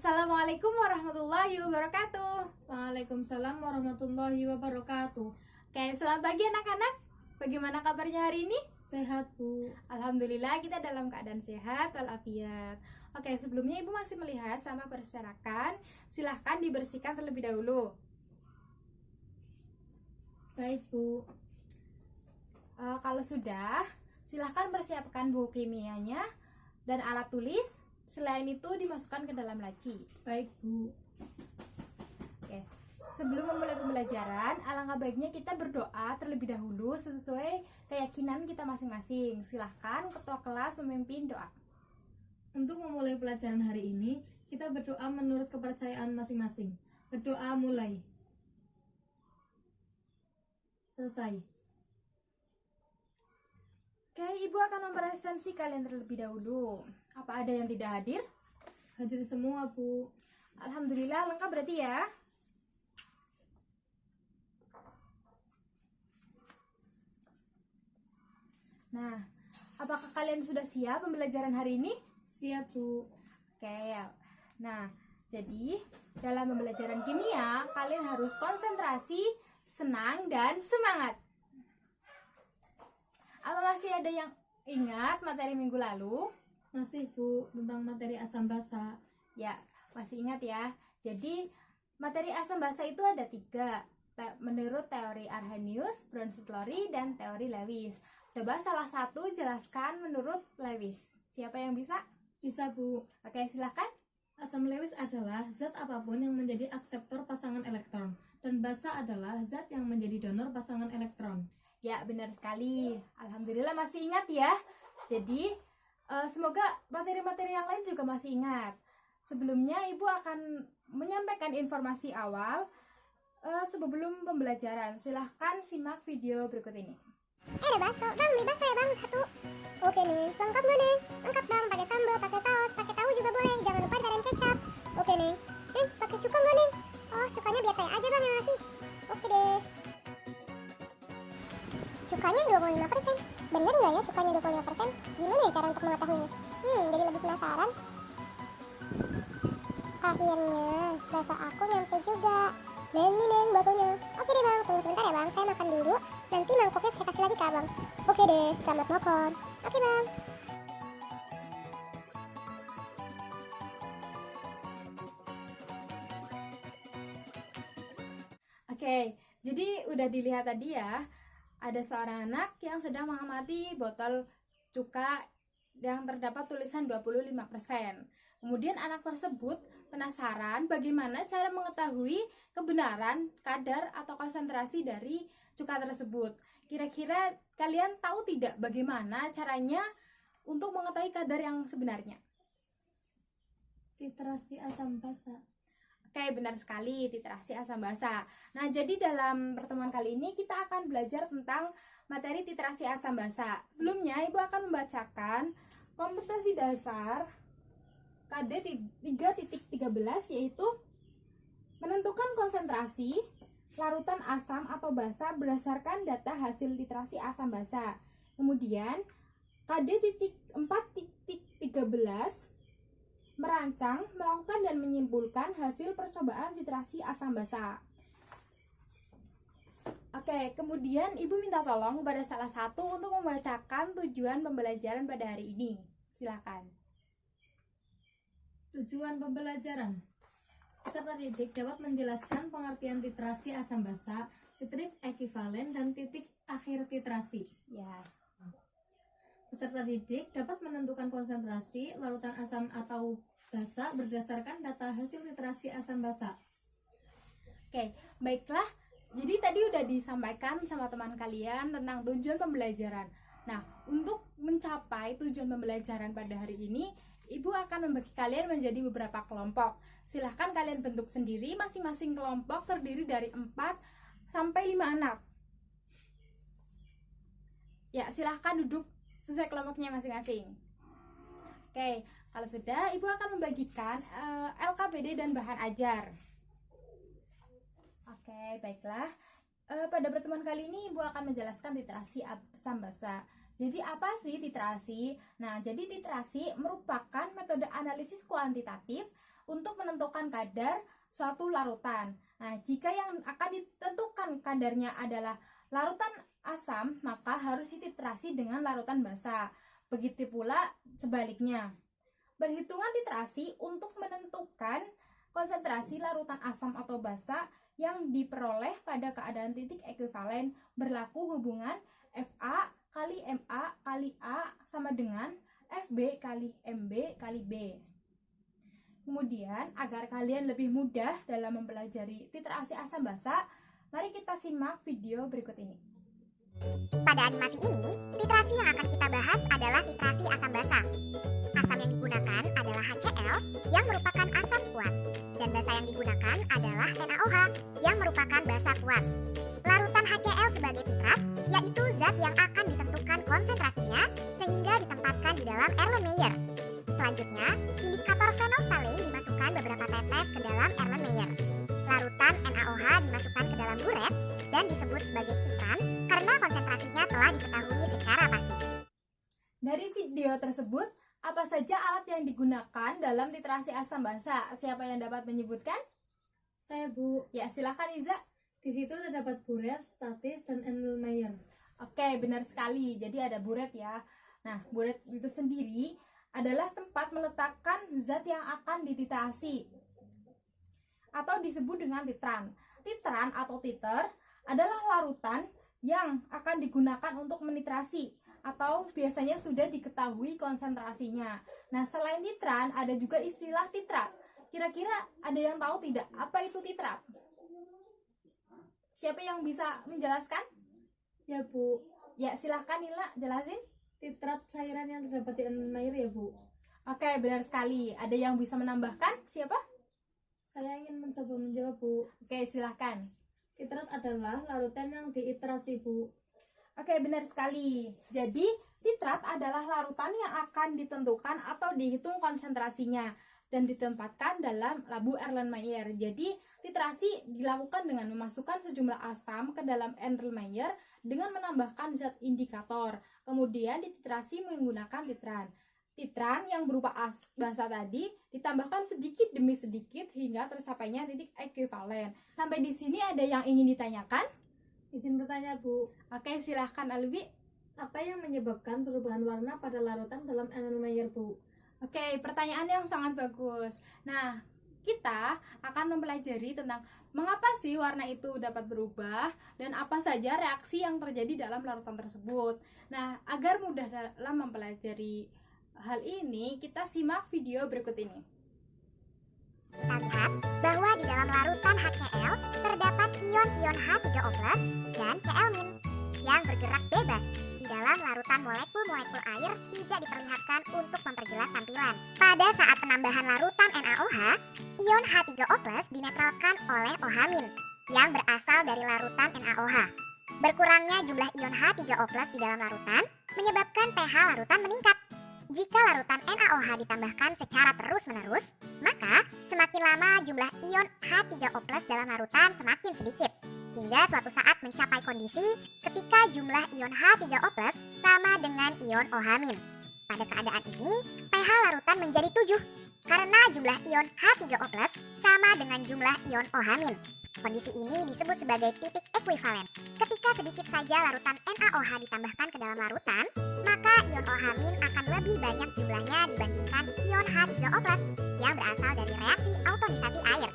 Assalamualaikum warahmatullahi wabarakatuh. Waalaikumsalam warahmatullahi wabarakatuh. Oke, selamat pagi anak-anak. Bagaimana kabarnya hari ini? Sehat, Bu. Alhamdulillah kita dalam keadaan sehat walafiat. Oke, sebelumnya Ibu masih melihat sampah berserakan. Silahkan dibersihkan terlebih dahulu. Baik, Bu. Kalau sudah, silahkan persiapkan buku kimianya dan alat tulis. Selain itu dimasukkan ke dalam laci. Baik, Bu. Oke. Sebelum memulai pembelajaran, alangkah baiknya kita berdoa terlebih dahulu sesuai keyakinan kita masing-masing. Silahkan ketua kelas memimpin doa. Untuk memulai pelajaran hari ini, kita berdoa menurut kepercayaan masing-masing. Berdoa mulai. Selesai. Oke, Ibu akan mempresentasi kalian terlebih dahulu. Apa ada yang tidak hadir? Hadir semua, Bu. Alhamdulillah, lengkap berarti ya. Nah, apakah kalian sudah siap pembelajaran hari ini? Siap, Bu. Oke, nah, jadi dalam pembelajaran kimia, kalian harus konsentrasi, senang, dan semangat. Apa masih ada yang ingat materi minggu lalu? Masih, Bu, tentang materi asam basa. Ya, masih ingat ya. Jadi, materi asam basa itu ada 3. Menurut teori Arrhenius, Bronsted-Lowry, dan teori Lewis. Coba salah satu jelaskan menurut Lewis. Siapa yang bisa? Bisa, Bu. Oke, silahkan. Asam Lewis adalah zat apapun yang menjadi akseptor pasangan elektron, dan basa adalah zat yang menjadi donor pasangan elektron. Ya, benar sekali. Alhamdulillah masih ingat ya. Jadi, semoga materi-materi yang lain juga masih ingat. Sebelumnya, Ibu akan menyampaikan informasi awal sebelum pembelajaran. Silahkan simak video berikut ini. Ada bakso, bang, beli bakso ya bang, 1. Oke nih, lengkap gak nih? Lengkap bang, pakai sambal, pakai saus, pakai tahu juga boleh. Jangan lupa cariin kecap. Oke nih, pakai cuka gak nih? Oh, cukanya biar saya aja bang yang ngasih. Oke deh. Cukanya 25%. Bener nggak ya cukanya 25%? Gimana ya cara untuk mengetahuinya? Jadi lebih penasaran. Akhirnya, rasa aku nyampe juga. Neng nih neng baksonya. Oke deh bang, tunggu sebentar ya bang, saya makan dulu. Nanti mangkoknya saya kasih lagi ke abang. Oke deh, selamat makan. Oke bang. Oke, jadi udah dilihat tadi ya. Ada seorang anak yang sedang mengamati botol cuka yang terdapat tulisan 25%. Kemudian anak tersebut penasaran bagaimana cara mengetahui kebenaran kadar atau konsentrasi dari cuka tersebut. Kira-kira kalian tahu tidak bagaimana caranya untuk mengetahui kadar yang sebenarnya? Titrasi asam basa. Oke, benar sekali, titrasi asam basa. Nah, jadi dalam pertemuan kali ini kita akan belajar tentang materi titrasi asam basa. Sebelumnya, Ibu akan membacakan kompetensi dasar KD 3.13, yaitu menentukan konsentrasi larutan asam atau basa berdasarkan data hasil titrasi asam basa. Kemudian, KD 4.13 merancang, melakukan, dan menyimpulkan hasil percobaan titrasi asam basa. Oke, kemudian Ibu minta tolong kepada salah satu untuk membacakan tujuan pembelajaran pada hari ini. Silakan. Tujuan pembelajaran. Peserta didik dapat menjelaskan pengertian titrasi asam basa, titik ekivalen, dan titik akhir titrasi. Ya. Peserta didik dapat menentukan konsentrasi larutan asam atau basa berdasarkan data hasil titrasi asam basa. Oke, baiklah. Jadi tadi udah disampaikan sama teman kalian tentang tujuan pembelajaran. Nah, untuk mencapai tujuan pembelajaran pada hari ini, Ibu akan membagi kalian menjadi beberapa kelompok. Silahkan kalian bentuk sendiri, masing-masing kelompok terdiri dari 4 sampai 5 anak. Ya, silahkan duduk sesuai kelompoknya masing-masing. Oke, kalau sudah, Ibu akan membagikan LKPD dan bahan ajar. Oke, baiklah. Pada pertemuan kali ini Ibu akan menjelaskan titrasi asam basa. Jadi apa sih titrasi? Nah, jadi titrasi merupakan metode analisis kuantitatif untuk menentukan kadar suatu larutan. Nah, jika yang akan ditentukan kadarnya adalah larutan asam, maka harus dititrasi dengan larutan basa. Begitu pula sebaliknya. Berhitungan titrasi untuk menentukan konsentrasi larutan asam atau basa yang diperoleh pada keadaan titik ekuivalen berlaku hubungan FA kali MA kali A sama dengan FB kali MB kali B. Kemudian, agar kalian lebih mudah dalam mempelajari titrasi asam basa, mari kita simak video berikut ini. Pada animasi ini, titrasi yang akan kita bahas adalah titrasi asam basa. Asam yang digunakan adalah HCl yang merupakan asam kuat, dan basa yang digunakan adalah NaOH yang merupakan basa kuat. Larutan HCl sebagai titrat yaitu zat yang akan ditentukan konsentrasinya sehingga ditempatkan di dalam Erlenmeyer. Selanjutnya, indikator phenolphthalein dimasukkan beberapa tetes ke dalam Erlenmeyer. Larutan NaOH dimasukkan ke dalam buret dan disebut sebagai titran karena konsentrasinya telah diketahui secara pasti. Dari video tersebut, apa saja alat yang digunakan dalam titrasi asam basa? Siapa yang dapat menyebutkan? Saya, Bu. Ya, silakan Iza. Di situ terdapat buret, statis, dan Erlenmeyer. Oke, benar sekali. Jadi ada buret ya. Nah, buret itu sendiri adalah tempat meletakkan zat yang akan dititrasi atau disebut dengan titran. Titran atau titer adalah larutan yang akan digunakan untuk menitrasi atau biasanya sudah diketahui konsentrasinya. Nah, selain titran ada juga istilah titrat. Kira-kira ada yang tahu tidak apa itu titrat? Siapa yang bisa menjelaskan? Ya, Bu. Ya, silahkan Nila jelasin. Titrat cairan yang terdapat di Erlenmeyer ya, Bu. Oke, benar sekali. Ada yang bisa menambahkan? Siapa? Saya ingin mencoba menjawab, Bu. Oke, silahkan. Titrat adalah larutan yang diitrasi, Bu. Oke, benar sekali. Jadi, titrat adalah larutan yang akan ditentukan atau dihitung konsentrasinya dan ditempatkan dalam labu Erlenmeyer. Jadi, titrasi dilakukan dengan memasukkan sejumlah asam ke dalam Erlenmeyer dengan menambahkan zat indikator. Kemudian dititrasi menggunakan titran. Titran yang berupa basa tadi ditambahkan sedikit demi sedikit hingga tercapainya titik ekuivalen. Sampai di sini ada yang ingin ditanyakan? Izin bertanya, Bu. Oke, silahkan Albi. Apa yang menyebabkan perubahan warna pada larutan dalam Erlenmeyer, Bu? Oke, pertanyaan yang sangat bagus. Nah, kita akan mempelajari tentang mengapa sih warna itu dapat berubah dan apa saja reaksi yang terjadi dalam larutan tersebut. Nah, agar mudah dalam mempelajari hal ini, kita simak video berikut ini. Kita lihat bahwa di dalam larutan HCl terdapat ion-ion H3O+ dan Cl- yang bergerak bebas. Di dalam larutan molekul-molekul air tidak diperlihatkan untuk memperjelas tampilan. Pada saat penambahan larutan NaOH, ion H3O+ dinetralkan oleh OH- yang berasal dari larutan NaOH. Berkurangnya jumlah ion H3O+ di dalam larutan menyebabkan pH larutan meningkat. Jika larutan NaOH ditambahkan secara terus-menerus, maka semakin lama jumlah ion H3O+ dalam larutan semakin sedikit, hingga suatu saat mencapai kondisi ketika jumlah ion H3O+ sama dengan ion OH-. Pada keadaan ini, pH larutan menjadi 7, karena jumlah ion H3O+ sama dengan jumlah ion OH-. Kondisi ini disebut sebagai titik ekuivalen. Ketika sedikit saja larutan NaOH ditambahkan ke dalam larutan, maka ion OH- akan lebih banyak jumlahnya dibandingkan ion H3O+ yang berasal dari reaksi autonisasi air.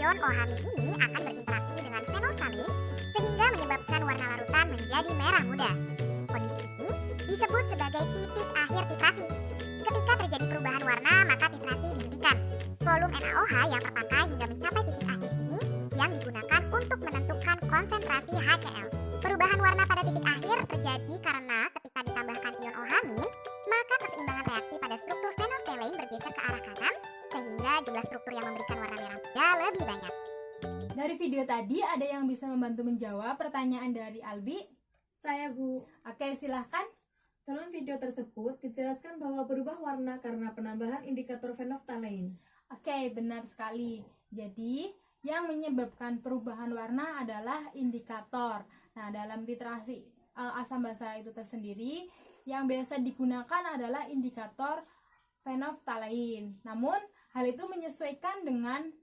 Ion OH- ini akan berinteraksi dengan phenolphthalein sehingga menyebabkan warna larutan menjadi merah muda. Kondisi ini disebut sebagai titik akhir titrasi. Ketika terjadi perubahan warna, maka titrasi dihentikan. Volume NaOH yang terpakai hingga mencapai titik akhir ini yang digunakan untuk menentukan konsentrasi HCl. Perubahan warna pada titik akhir terjadi karena ketika ditambahkan ion OH-, maka keseimbangan reaksi pada struktur phenolphthalein bergeser ke arah kanan, sehingga jumlah struktur yang memberikan warna merah muda lebih banyak. Dari video tadi ada yang bisa membantu menjawab pertanyaan dari Albi? Saya, Bu. Oke, silahkan. Dalam video tersebut dijelaskan bahwa berubah warna karena penambahan indikator phenolphthalein. Oke, benar sekali. Jadi, yang menyebabkan perubahan warna adalah indikator. Nah, dalam titrasi asam basa itu tersendiri, yang biasa digunakan adalah indikator phenolphthalein. Namun, Hal itu menyesuaikan dengan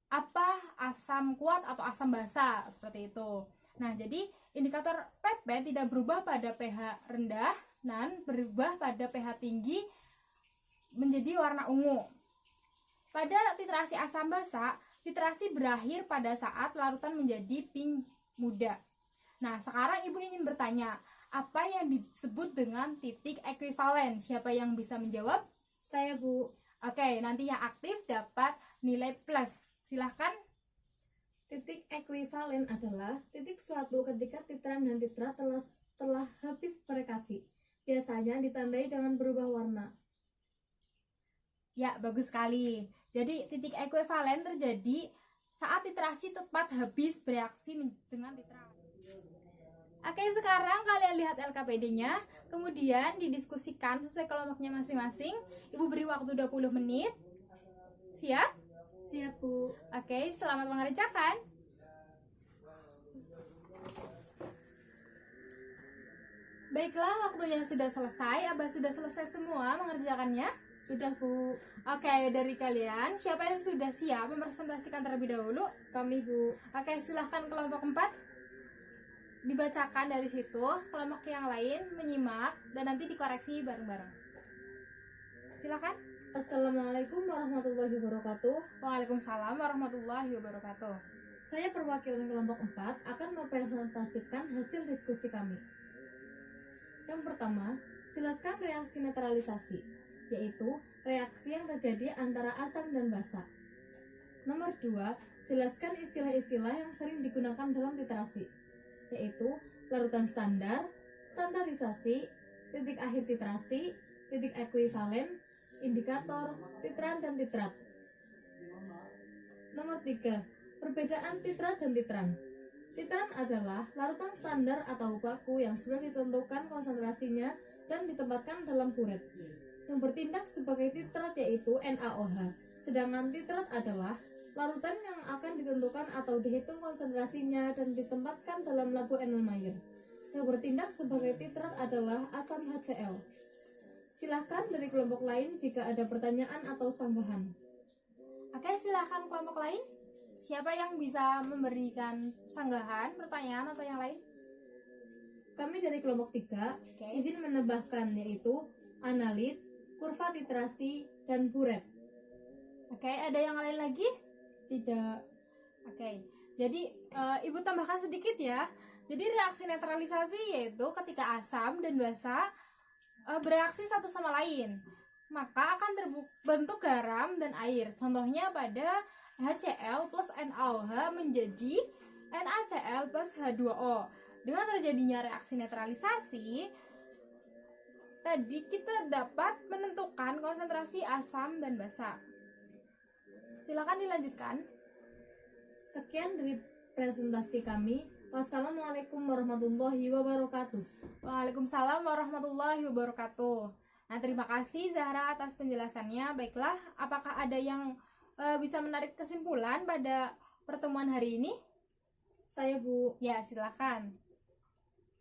apa asam kuat atau asam basa, seperti itu. Nah, jadi indikator PP tidak berubah pada pH rendah dan berubah pada pH tinggi menjadi warna ungu. Pada titrasi asam basa, titrasi berakhir pada saat larutan menjadi pink muda. Nah, sekarang Ibu ingin bertanya, apa yang disebut dengan titik ekuivalen? Siapa yang bisa menjawab? Saya, Bu. Oke, nanti yang aktif dapat nilai plus. Silahkan. Titik ekuivalen adalah titik suatu ketika titran dan titrat telah habis bereaksi. Biasanya ditandai dengan berubah warna. Ya, bagus sekali. Jadi titik ekuivalen terjadi saat titrasi tepat habis bereaksi dengan titrat. Oke, sekarang kalian lihat LKPD-nya, kemudian didiskusikan sesuai kelompoknya masing-masing. Ibu beri waktu 20 menit. Siap? Siap, Bu. Oke, selamat mengerjakan. Baiklah, waktunya sudah selesai. Abah sudah selesai semua mengerjakannya? Sudah, Bu. Oke, dari kalian, siapa yang sudah siap mempresentasikan terlebih dahulu? Kami, Bu. Oke, silahkan kelompok 4 dibacakan dari situ, kelompok yang lain menyimak dan nanti dikoreksi bareng-bareng. Silakan. Assalamualaikum warahmatullahi wabarakatuh. Waalaikumsalam warahmatullahi wabarakatuh. Saya perwakilan kelompok 4 akan mempresentasikan hasil diskusi kami. Yang pertama, jelaskan reaksi netralisasi, yaitu reaksi yang terjadi antara asam dan basa. Nomor 2, jelaskan istilah-istilah yang sering digunakan dalam titrasi, yaitu larutan standar, standarisasi, titik akhir titrasi, titik ekuivalen, indikator, titran dan titrat. Nomor 3, perbedaan titrat dan titran. Titran adalah larutan standar atau baku yang sudah ditentukan konsentrasinya dan ditempatkan dalam buret, yang bertindak sebagai titrat yaitu NaOH. Sedangkan titrat adalah larutan yang akan ditentukan atau dihitung konsentrasinya dan ditempatkan dalam lagu Erlenmeyer. Yang bertindak sebagai titrat adalah asam HCl. Silahkan dari kelompok lain jika ada pertanyaan atau sanggahan. Oke, silahkan kelompok lain. Siapa yang bisa memberikan sanggahan, pertanyaan atau yang lain? Kami dari kelompok 3 Oke. izin menambahkan yaitu analit, kurva titrasi, dan buret. Oke, ada yang lain lagi? Tidak. Oke, jadi Ibu tambahkan sedikit ya. Jadi reaksi netralisasi yaitu ketika asam dan basa bereaksi satu sama lain, maka akan terbentuk garam dan air. Contohnya pada HCl plus NaOH menjadi NaCl plus H2O. Dengan terjadinya reaksi netralisasi, tadi kita dapat menentukan konsentrasi asam dan basa. Silakan dilanjutkan. Sekian dari presentasi kami. Wassalamualaikum warahmatullahi wabarakatuh. Waalaikumsalam warahmatullahi wabarakatuh. Nah, terima kasih Zahra atas penjelasannya. Baiklah, apakah ada yang bisa menarik kesimpulan pada pertemuan hari ini? Saya, Bu. Ya, silakan.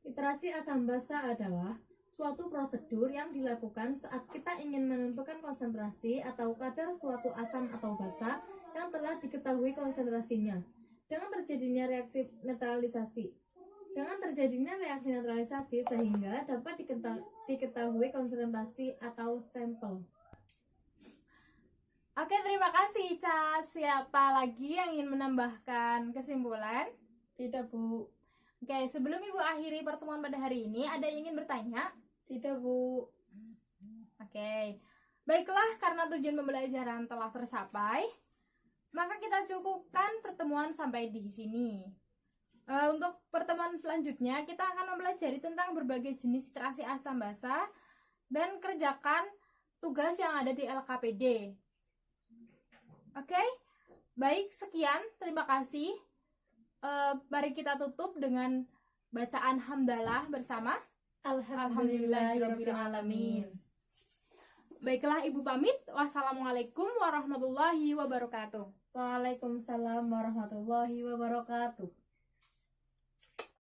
Titrasi asam basa adalah suatu prosedur yang dilakukan saat kita ingin menentukan konsentrasi atau kadar suatu asam atau basa yang telah diketahui konsentrasinya. Dengan terjadinya reaksi netralisasi sehingga dapat diketahui konsentrasi atau sampel. Oke, terima kasih Ica. Siapa lagi yang ingin menambahkan kesimpulan? Tidak, Bu. Oke, sebelum Ibu akhiri pertemuan pada hari ini, ada yang ingin bertanya? Tidak, Bu. Oke, baiklah, karena tujuan pembelajaran telah tercapai, maka kita cukupkan pertemuan sampai di sini. Untuk pertemuan selanjutnya, kita akan mempelajari tentang berbagai jenis titrasi asam basa dan kerjakan tugas yang ada di LKPD. Oke, baik, sekian, terima kasih. Mari kita tutup dengan bacaan hamdalah bersama. Alhamdulillahirrabbilalamin. Baiklah, Ibu pamit. Wassalamualaikum warahmatullahi wabarakatuh. Waalaikumsalam warahmatullahi wabarakatuh.